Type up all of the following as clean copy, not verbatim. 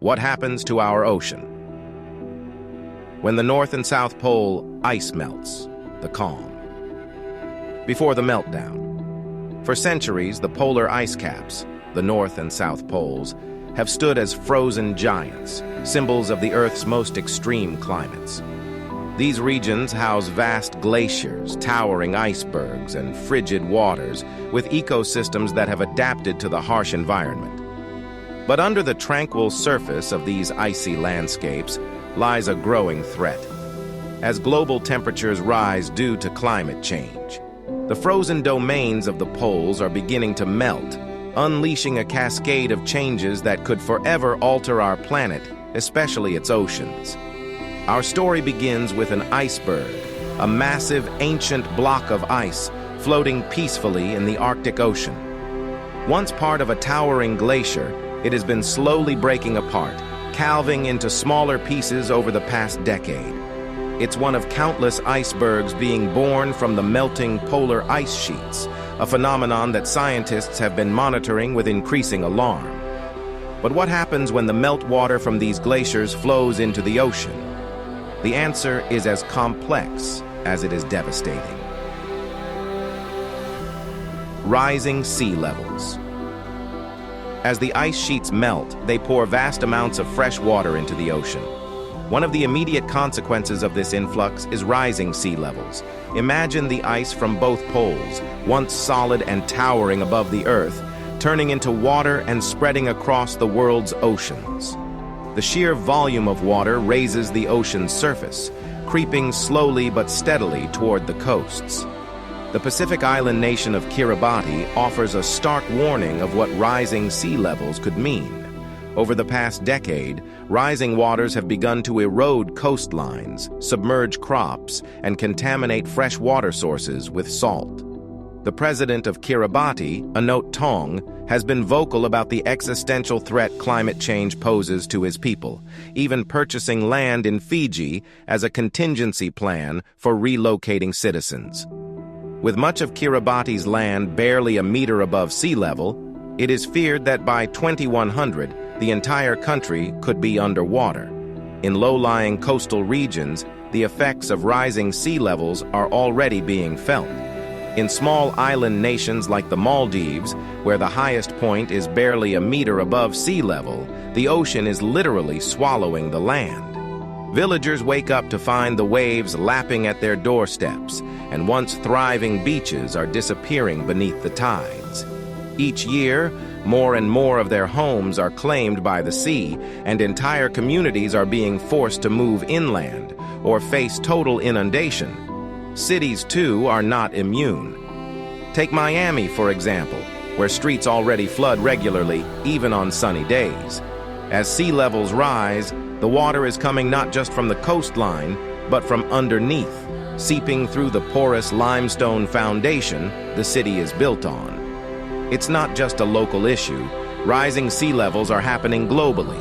What happens to our ocean? When the North and South Pole ice melts, the calm. Before the meltdown. For centuries, the polar ice caps, the North and South Poles, have stood as frozen giants, symbols of the Earth's most extreme climates. These regions house vast glaciers, towering icebergs, and frigid waters, with ecosystems that have adapted to the harsh environment. But under the tranquil surface of these icy landscapes lies a growing threat. As global temperatures rise due to climate change, the frozen domains of the poles are beginning to melt, unleashing a cascade of changes that could forever alter our planet, especially its oceans. Our story begins with an iceberg, a massive ancient block of ice floating peacefully in the Arctic Ocean. Once part of a towering glacier, it has been slowly breaking apart, calving into smaller pieces over the past decade. It's one of countless icebergs being born from the melting polar ice sheets, a phenomenon that scientists have been monitoring with increasing alarm. But what happens when the meltwater from these glaciers flows into the ocean? The answer is as complex as it is devastating. Rising sea levels. As the ice sheets melt, they pour vast amounts of fresh water into the ocean. One of the immediate consequences of this influx is rising sea levels. Imagine the ice from both poles, once solid and towering above the Earth, turning into water and spreading across the world's oceans. The sheer volume of water raises the ocean's surface, creeping slowly but steadily toward the coasts. The Pacific island nation of Kiribati offers a stark warning of what rising sea levels could mean. Over the past decade, rising waters have begun to erode coastlines, submerge crops, and contaminate fresh water sources with salt. The president of Kiribati, Anote Tong, has been vocal about the existential threat climate change poses to his people, even purchasing land in Fiji as a contingency plan for relocating citizens. With much of Kiribati's land barely a meter above sea level, it is feared that by 2100, the entire country could be underwater. In low-lying coastal regions, the effects of rising sea levels are already being felt. In small island nations like the Maldives, where the highest point is barely a meter above sea level, the ocean is literally swallowing the land. Villagers wake up to find the waves lapping at their doorsteps, and once thriving beaches are disappearing beneath the tides. Each year, more and more of their homes are claimed by the sea, and entire communities are being forced to move inland or face total inundation. Cities, too, are not immune. Take Miami, for example, where streets already flood regularly, even on sunny days. As sea levels rise, the water is coming not just from the coastline, but from underneath, seeping through the porous limestone foundation the city is built on. It's not just a local issue. Rising sea levels are happening globally.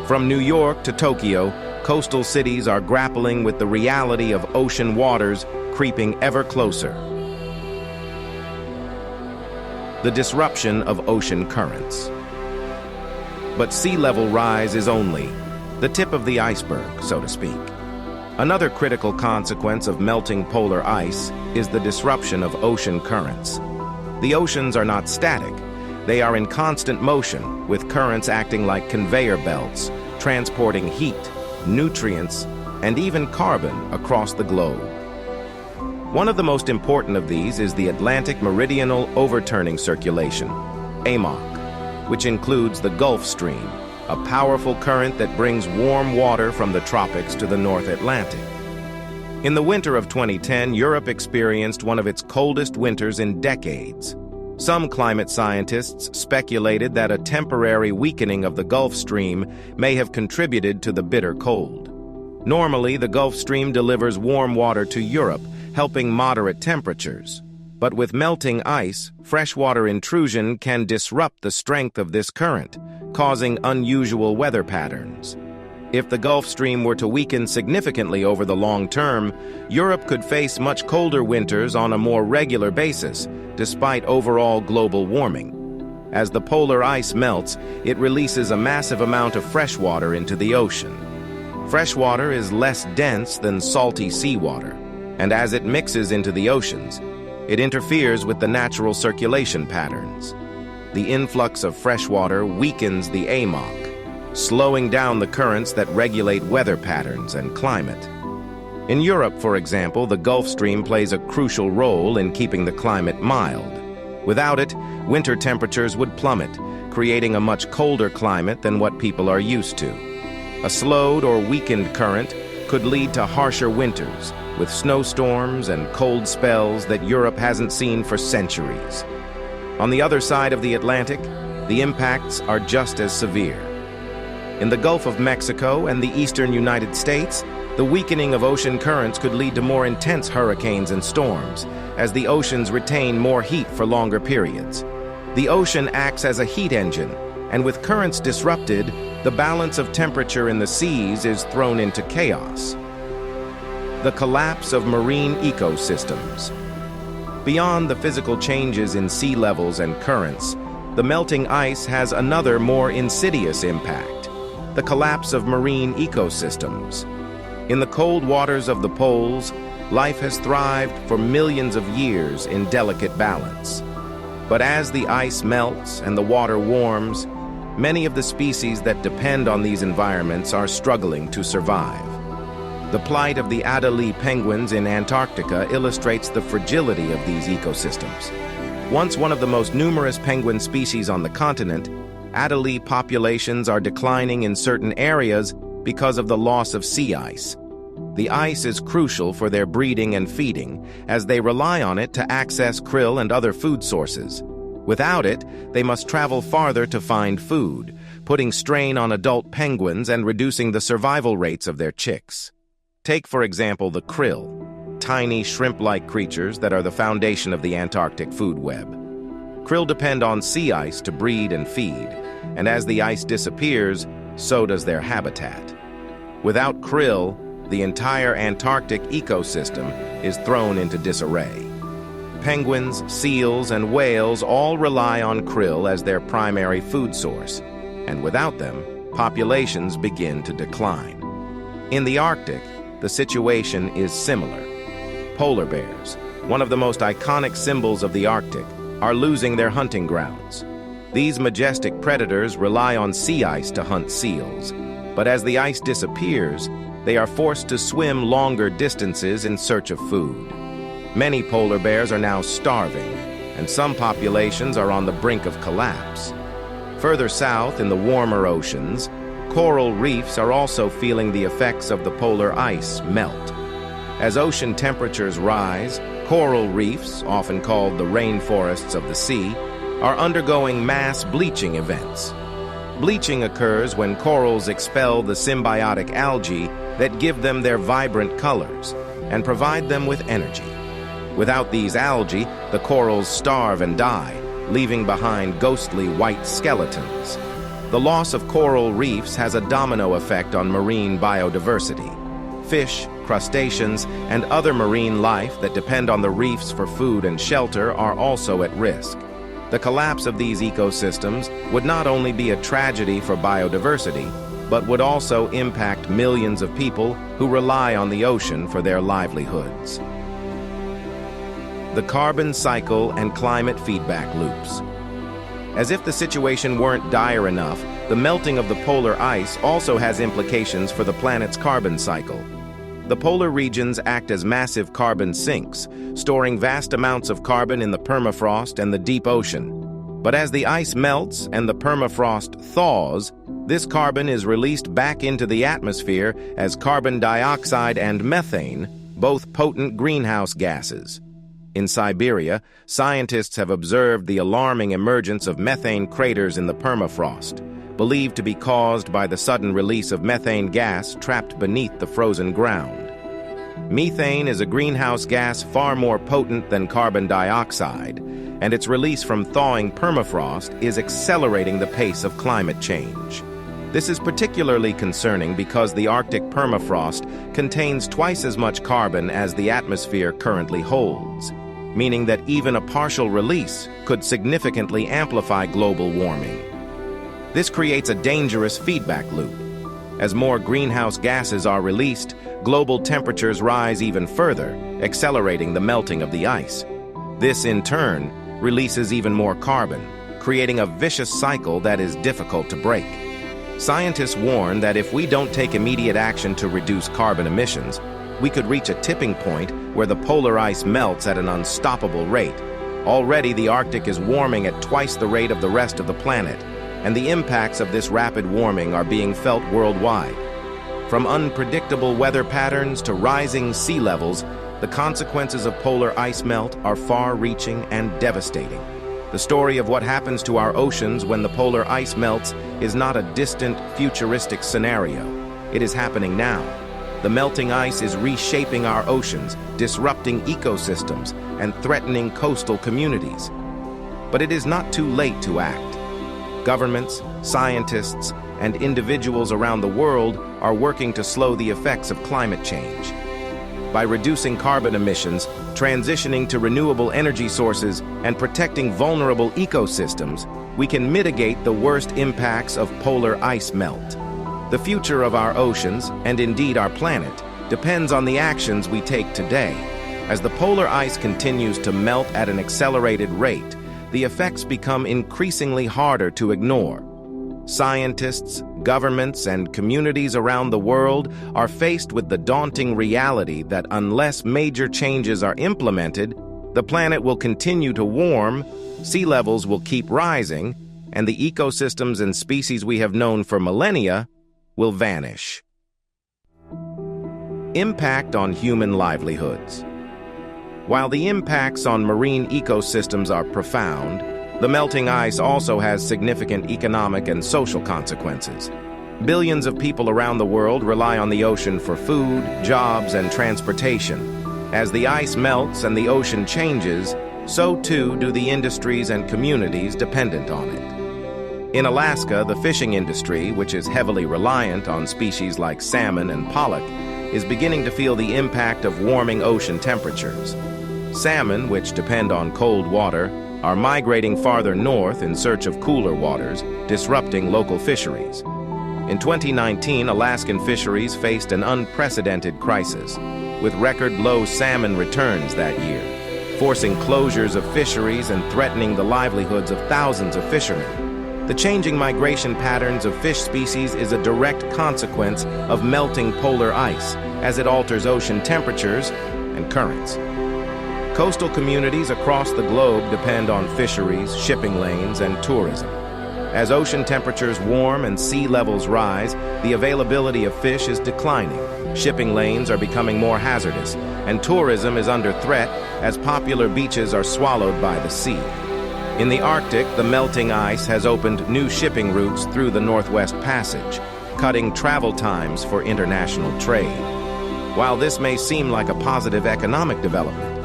From New York to Tokyo, coastal cities are grappling with the reality of ocean waters creeping ever closer. The disruption of ocean currents. But sea level rise is only the tip of the iceberg, so to speak. Another critical consequence of melting polar ice is the disruption of ocean currents. The oceans are not static. They are in constant motion, with currents acting like conveyor belts, transporting heat, nutrients, and even carbon across the globe. One of the most important of these is the Atlantic Meridional Overturning Circulation, AMOC, which includes the Gulf Stream, a powerful current that brings warm water from the tropics to the North Atlantic. In the winter of 2010, Europe experienced one of its coldest winters in decades. Some climate scientists speculated that a temporary weakening of the Gulf Stream may have contributed to the bitter cold. Normally, the Gulf Stream delivers warm water to Europe, helping moderate temperatures. But with melting ice, freshwater intrusion can disrupt the strength of this current, causing unusual weather patterns. If the Gulf Stream were to weaken significantly over the long term, Europe could face much colder winters on a more regular basis, despite overall global warming. As the polar ice melts, it releases a massive amount of fresh water into the ocean. Fresh water is less dense than salty seawater, and as it mixes into the oceans, it interferes with the natural circulation patterns. The influx of fresh water weakens the AMOC, slowing down the currents that regulate weather patterns and climate. In Europe, for example, the Gulf Stream plays a crucial role in keeping the climate mild. Without it, winter temperatures would plummet, creating a much colder climate than what people are used to. A slowed or weakened current could lead to harsher winters, with snowstorms and cold spells that Europe hasn't seen for centuries. On the other side of the Atlantic, the impacts are just as severe. In the Gulf of Mexico and the eastern United States, the weakening of ocean currents could lead to more intense hurricanes and storms, as the oceans retain more heat for longer periods. The ocean acts as a heat engine, and with currents disrupted, the balance of temperature in the seas is thrown into chaos. The collapse of marine ecosystems. Beyond the physical changes in sea levels and currents, the melting ice has another more insidious impact: the collapse of marine ecosystems. In the cold waters of the poles, life has thrived for millions of years in delicate balance. But as the ice melts and the water warms, many of the species that depend on these environments are struggling to survive. The plight of the Adelie penguins in Antarctica illustrates the fragility of these ecosystems. Once one of the most numerous penguin species on the continent, Adelie populations are declining in certain areas because of the loss of sea ice. The ice is crucial for their breeding and feeding, as they rely on it to access krill and other food sources. Without it, they must travel farther to find food, putting strain on adult penguins and reducing the survival rates of their chicks. Take, for example, the krill, tiny shrimp-like creatures that are the foundation of the Antarctic food web. Krill depend on sea ice to breed and feed, and as the ice disappears, so does their habitat. Without krill, the entire Antarctic ecosystem is thrown into disarray. Penguins, seals, and whales all rely on krill as their primary food source, and without them, populations begin to decline. In the Arctic, the situation is similar. Polar bears, one of the most iconic symbols of the Arctic, are losing their hunting grounds. These majestic predators rely on sea ice to hunt seals, but as the ice disappears, they are forced to swim longer distances in search of food. Many polar bears are now starving, and some populations are on the brink of collapse. Further south in the warmer oceans, coral reefs are also feeling the effects of the polar ice melt. As ocean temperatures rise, coral reefs, often called the rainforests of the sea, are undergoing mass bleaching events. Bleaching occurs when corals expel the symbiotic algae that give them their vibrant colors and provide them with energy. Without these algae, the corals starve and die, leaving behind ghostly white skeletons. The loss of coral reefs has a domino effect on marine biodiversity. Fish, crustaceans, and other marine life that depend on the reefs for food and shelter are also at risk. The collapse of these ecosystems would not only be a tragedy for biodiversity, but would also impact millions of people who rely on the ocean for their livelihoods. The carbon cycle and climate feedback loops. As if the situation weren't dire enough, the melting of the polar ice also has implications for the planet's carbon cycle. The polar regions act as massive carbon sinks, storing vast amounts of carbon in the permafrost and the deep ocean. But as the ice melts and the permafrost thaws, this carbon is released back into the atmosphere as carbon dioxide and methane, both potent greenhouse gases. In Siberia, scientists have observed the alarming emergence of methane craters in the permafrost, believed to be caused by the sudden release of methane gas trapped beneath the frozen ground. Methane is a greenhouse gas far more potent than carbon dioxide, and its release from thawing permafrost is accelerating the pace of climate change. This is particularly concerning because the Arctic permafrost contains twice as much carbon as the atmosphere currently holds. meaning that even a partial release could significantly amplify global warming. This creates a dangerous feedback loop. As more greenhouse gases are released, global temperatures rise even further, accelerating the melting of the ice. This, in turn, releases even more carbon, creating a vicious cycle that is difficult to break. Scientists warn that if we don't take immediate action to reduce carbon emissions, we could reach a tipping point where the polar ice melts at an unstoppable rate. Already, the Arctic is warming at twice the rate of the rest of the planet, and the impacts of this rapid warming are being felt worldwide. From unpredictable weather patterns to rising sea levels, the consequences of polar ice melt are far-reaching and devastating. The story of what happens to our oceans when the polar ice melts is not a distant, futuristic scenario. It is happening now. The melting ice is reshaping our oceans, disrupting ecosystems, and threatening coastal communities. But it is not too late to act. Governments, scientists, and individuals around the world are working to slow the effects of climate change. By reducing carbon emissions, transitioning to renewable energy sources, and protecting vulnerable ecosystems, we can mitigate the worst impacts of polar ice melt. The future of our oceans, and indeed our planet, depends on the actions we take today. As the polar ice continues to melt at an accelerated rate, the effects become increasingly harder to ignore. Scientists, governments, and communities around the world are faced with the daunting reality that unless major changes are implemented, the planet will continue to warm, sea levels will keep rising, and the ecosystems and species we have known for millennia will vanish. Impact on human livelihoods. While the impacts on marine ecosystems are profound, the melting ice also has significant economic and social consequences. Billions of people around the world rely on the ocean for food, jobs, and transportation. As the ice melts and the ocean changes, so too do the industries and communities dependent on it. In Alaska, the fishing industry, which is heavily reliant on species like salmon and pollock, is beginning to feel the impact of warming ocean temperatures. Salmon, which depend on cold water, are migrating farther north in search of cooler waters, disrupting local fisheries. In 2019, Alaskan fisheries faced an unprecedented crisis, with record low salmon returns that year, forcing closures of fisheries and threatening the livelihoods of thousands of fishermen. The changing migration patterns of fish species is a direct consequence of melting polar ice, as it alters ocean temperatures and currents. Coastal communities across the globe depend on fisheries, shipping lanes, and tourism. As ocean temperatures warm and sea levels rise, the availability of fish is declining. Shipping lanes are becoming more hazardous, and tourism is under threat as popular beaches are swallowed by the sea. In the Arctic, the melting ice has opened new shipping routes through the Northwest Passage, cutting travel times for international trade. While this may seem like a positive economic development,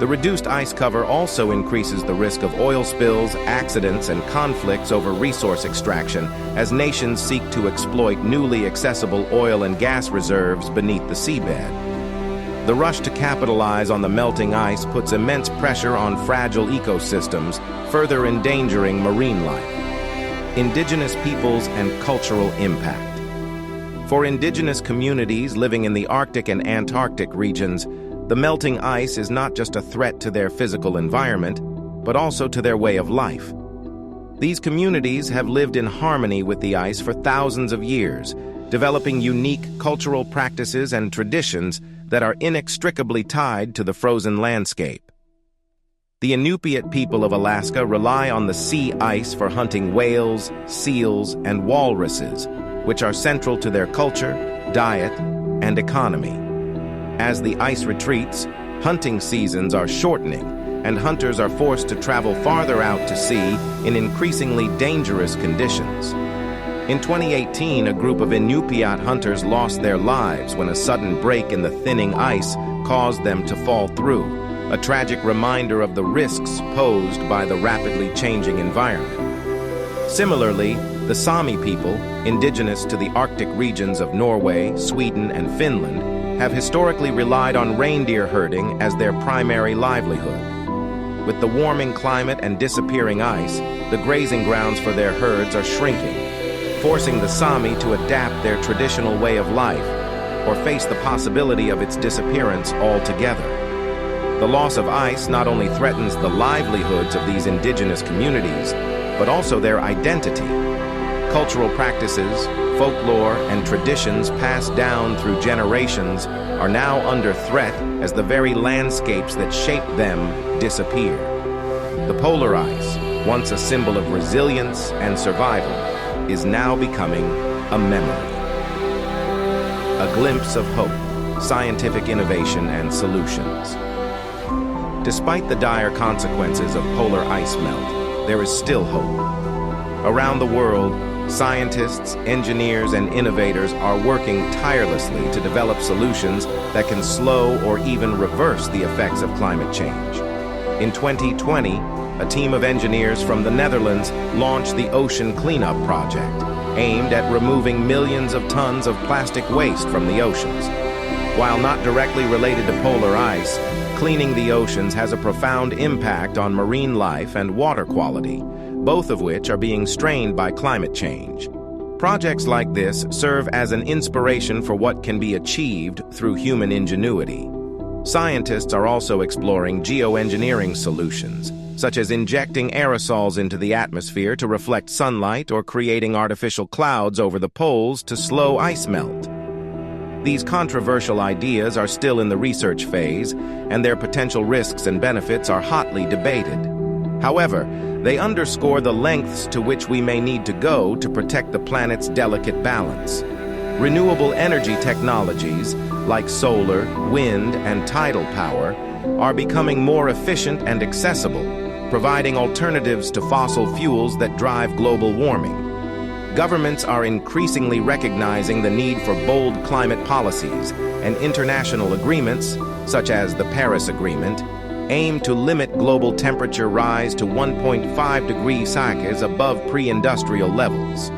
the reduced ice cover also increases the risk of oil spills, accidents, and conflicts over resource extraction as nations seek to exploit newly accessible oil and gas reserves beneath the seabed. The rush to capitalize on the melting ice puts immense pressure on fragile ecosystems, further endangering marine life. Indigenous peoples and cultural impact. For indigenous communities living in the Arctic and Antarctic regions, the melting ice is not just a threat to their physical environment, but also to their way of life. These communities have lived in harmony with the ice for thousands of years, developing unique cultural practices and traditions that are inextricably tied to the frozen landscape. The Inupiat people of Alaska rely on the sea ice for hunting whales, seals, and walruses, which are central to their culture, diet, and economy. As the ice retreats, hunting seasons are shortening, and hunters are forced to travel farther out to sea in increasingly dangerous conditions. In 2018, a group of Inupiat hunters lost their lives when a sudden break in the thinning ice caused them to fall through, a tragic reminder of the risks posed by the rapidly changing environment. Similarly, the Sami people, indigenous to the Arctic regions of Norway, Sweden, and Finland, have historically relied on reindeer herding as their primary livelihood. With the warming climate and disappearing ice, the grazing grounds for their herds are shrinking, forcing the Sami to adapt their traditional way of life or face the possibility of its disappearance altogether. The loss of ice not only threatens the livelihoods of these indigenous communities, but also their identity. Cultural practices, folklore, and traditions passed down through generations are now under threat as the very landscapes that shaped them disappear. The polar ice, once a symbol of resilience and survival, is now becoming a memory. A glimpse of hope, scientific innovation, and solutions. Despite the dire consequences of polar ice melt, there is still hope. Around the world, scientists, engineers, and innovators are working tirelessly to develop solutions that can slow or even reverse the effects of climate change. In 2020, a team of engineers from the Netherlands launched the Ocean Cleanup Project, aimed at removing millions of tons of plastic waste from the oceans. While not directly related to polar ice, cleaning the oceans has a profound impact on marine life and water quality, both of which are being strained by climate change. Projects like this serve as an inspiration for what can be achieved through human ingenuity. Scientists are also exploring geoengineering solutions, such as injecting aerosols into the atmosphere to reflect sunlight or creating artificial clouds over the poles to slow ice melt. These controversial ideas are still in the research phase, and their potential risks and benefits are hotly debated. However, they underscore the lengths to which we may need to go to protect the planet's delicate balance. Renewable energy technologies, like solar, wind, and tidal power, are becoming more efficient and accessible, providing alternatives to fossil fuels that drive global warming. Governments are increasingly recognizing the need for bold climate policies, and international agreements, such as the Paris Agreement, aim to limit global temperature rise to 1.5 degrees Celsius above pre-industrial levels.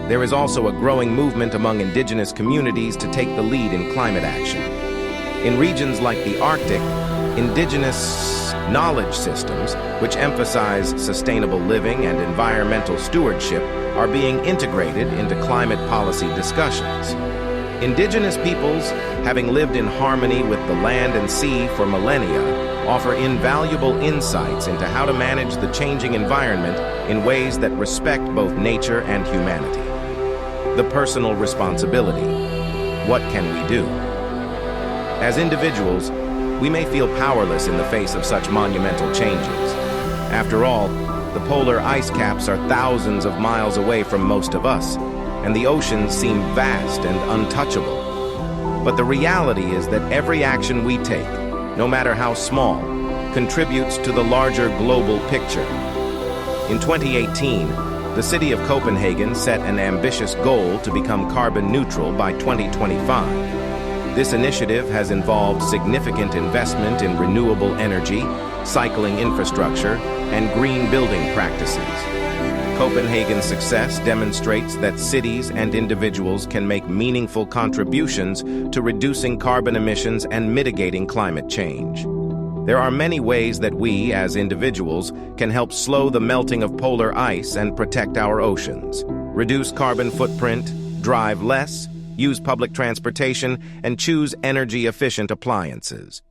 There is also a growing movement among indigenous communities to take the lead in climate action. In regions like the Arctic, indigenous knowledge systems, which emphasize sustainable living and environmental stewardship, are being integrated into climate policy discussions. Indigenous peoples, having lived in harmony with the land and sea for millennia, offer invaluable insights into how to manage the changing environment in ways that respect both nature and humanity. The personal responsibility. What can we do? As individuals, we may feel powerless in the face of such monumental changes. After all, the polar ice caps are thousands of miles away from most of us, and the oceans seem vast and untouchable. But the reality is that every action we take, no matter how small, contributes to the larger global picture. In 2018, the city of Copenhagen set an ambitious goal to become carbon neutral by 2025. This initiative has involved significant investment in renewable energy, cycling infrastructure, and green building practices. Copenhagen's success demonstrates that cities and individuals can make meaningful contributions to reducing carbon emissions and mitigating climate change. There are many ways that we, as individuals, can help slow the melting of polar ice and protect our oceans. Reduce carbon footprint, drive less, use public transportation, and choose energy-efficient appliances.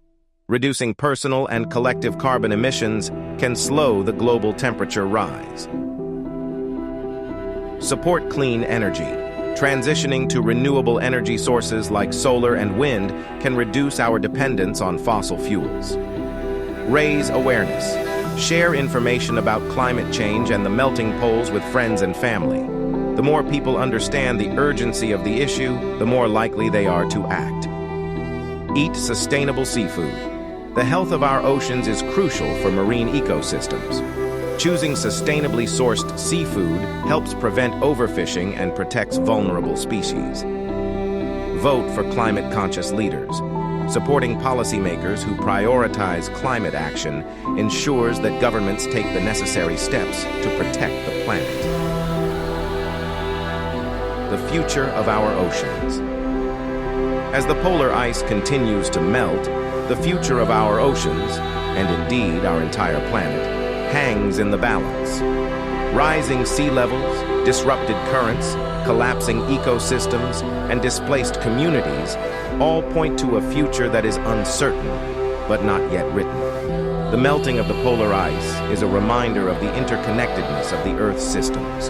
Reducing personal and collective carbon emissions can slow the global temperature rise. Support clean energy. Transitioning to renewable energy sources like solar and wind can reduce our dependence on fossil fuels. Raise awareness. Share information about climate change and the melting poles with friends and family. The more people understand the urgency of the issue, the more likely they are to act. Eat sustainable seafood. The health of our oceans is crucial for marine ecosystems. Choosing sustainably sourced seafood helps prevent overfishing and protects vulnerable species. Vote for climate-conscious leaders. Supporting policymakers who prioritize climate action ensures that governments take the necessary steps to protect the planet. The future of our oceans. As the polar ice continues to melt, the future of our oceans, and indeed our entire planet, hangs in the balance. Rising sea levels, disrupted currents, collapsing ecosystems, and displaced communities all point to a future that is uncertain, but not yet written. The melting of the polar ice is a reminder of the interconnectedness of the Earth's systems.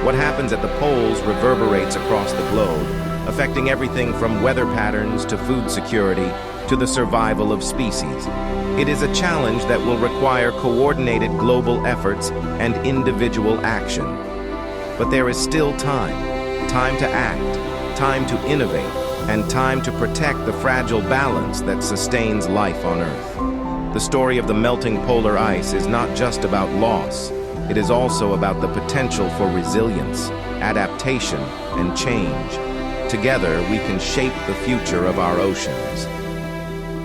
What happens at the poles reverberates across the globe, affecting everything from weather patterns to food security to the survival of species. It is a challenge that will require coordinated global efforts and individual action. But there is still time to act, time to innovate, and time to protect the fragile balance that sustains life on Earth. The story of the melting polar ice is not just about loss. It is also about the potential for resilience, adaptation, and change. Together, we can shape the future of our oceans.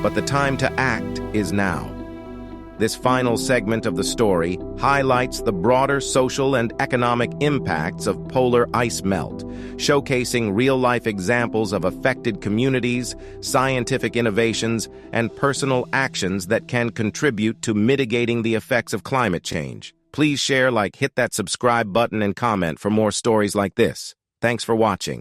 But the time to act is now. This final segment of the story highlights the broader social and economic impacts of polar ice melt, showcasing real-life examples of affected communities, scientific innovations, and personal actions that can contribute to mitigating the effects of climate change. Please share, hit that subscribe button, and comment for more stories like this. Thanks for watching.